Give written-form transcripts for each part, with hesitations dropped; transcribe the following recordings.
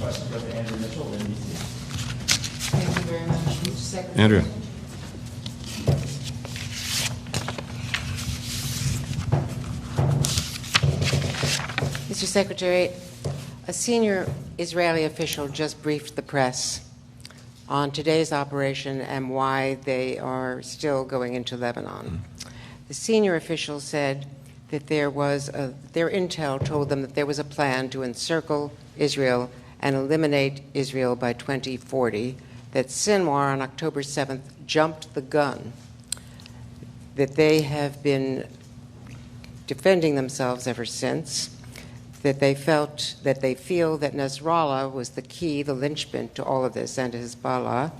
question goes to Andrew Mitchell, NBC. Thank you very much, Mr. Secretary. Andrew. Mr. Secretary, a senior Israeli official just briefed the press on today's operation and why they are still going into Lebanon. The senior official said that their intel told them that there was a plan to encircle Israel and eliminate Israel by 2040, that Sinwar on October 7th jumped the gun, that they have been defending themselves ever since, that they feel that Nasrallah was the key, the linchpin to all of this, and Hezbollah,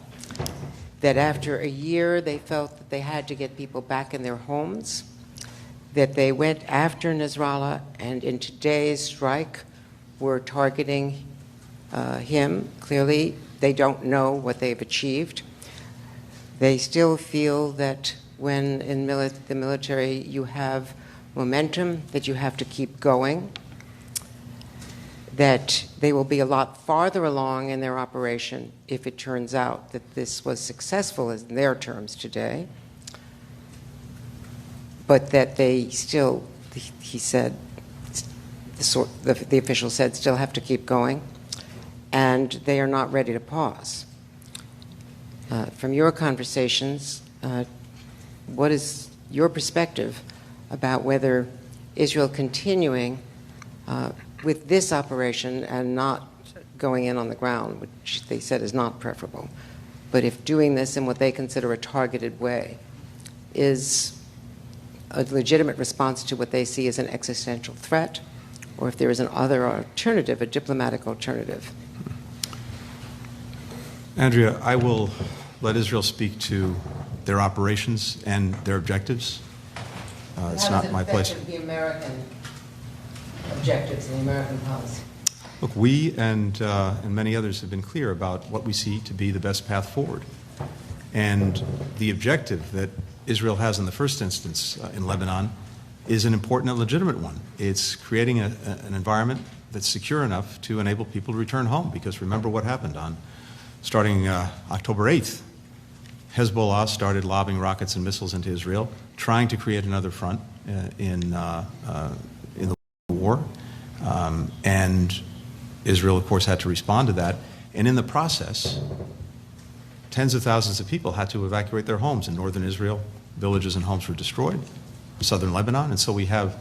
that after a year they felt that they had to get people back in their homes, that they went after Nasrallah, and in today's strike were targeting him. Clearly, they don't know what they've achieved. They still feel that when in the military you have momentum, that you have to keep going, that they will be a lot farther along in their operation if it turns out that this was successful in their terms today, but that they still, he said, the official said, still have to keep going, and they are not ready to pause. From your conversations, what is your perspective about whether Israel continuing with this operation and not going in on the ground, which they said is not preferable, but if doing this in what they consider a targeted way is a legitimate response to what they see as an existential threat, or if there is another alternative, a diplomatic alternative? Andrea, I will let Israel speak to their operations and their objectives. It's not my place. The American objectives and the American policy. Look, we and many others have been clear about what we see to be the best path forward. And the objective that Israel has in the first instance in Lebanon is an important and legitimate one. It's creating an environment that's secure enough to enable people to return home. Because remember what happened starting October 8th. Hezbollah started lobbing rockets and missiles into Israel, trying to create another front in the war. And Israel, of course, had to respond to that. And in the process, tens of thousands of people had to evacuate their homes in northern Israel. Villages and homes were destroyed, southern Lebanon. And so we have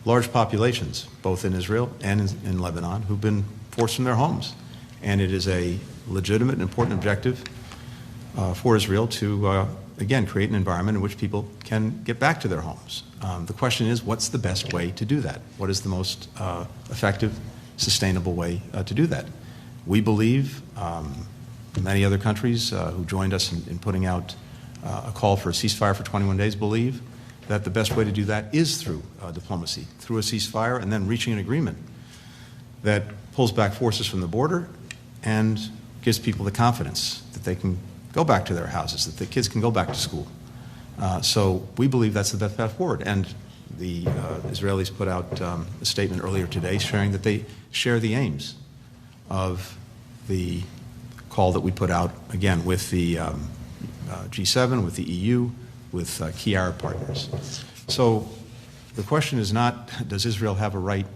large populations, both in Israel and in Lebanon, who've been forced from their homes. And it is a legitimate and important objective for Israel to, again, create an environment in which people can get back to their homes. The question is, what's the best way to do that? What is the most effective, sustainable way to do that? We believe, many other countries who joined us in putting out a call for a ceasefire for 21 days believe that the best way to do that is through diplomacy, through a ceasefire, and then reaching an agreement that pulls back forces from the border and gives people the confidence that they can go back to their houses, that the kids can go back to school. So we believe that's the best path forward. And the Israelis put out a statement earlier today sharing that they share the aims of the call that we put out, again, with the G7, with the EU, with key Arab partners. So the question is not, does Israel have a right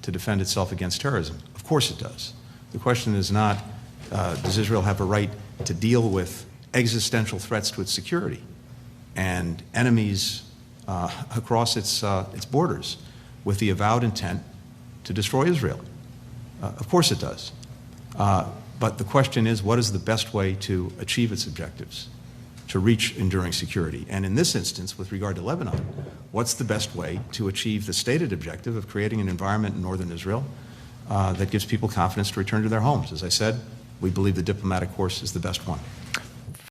to defend itself against terrorism? Of course it does. The question is not, does Israel have a right to deal with existential threats to its security and enemies across its borders with the avowed intent to destroy Israel? Of course it does. But the question is, what is the best way to achieve its objectives, to reach enduring security? And in this instance, with regard to Lebanon, what's the best way to achieve the stated objective of creating an environment in northern Israel that gives people confidence to return to their homes? As I said, we believe the diplomatic course is the best one.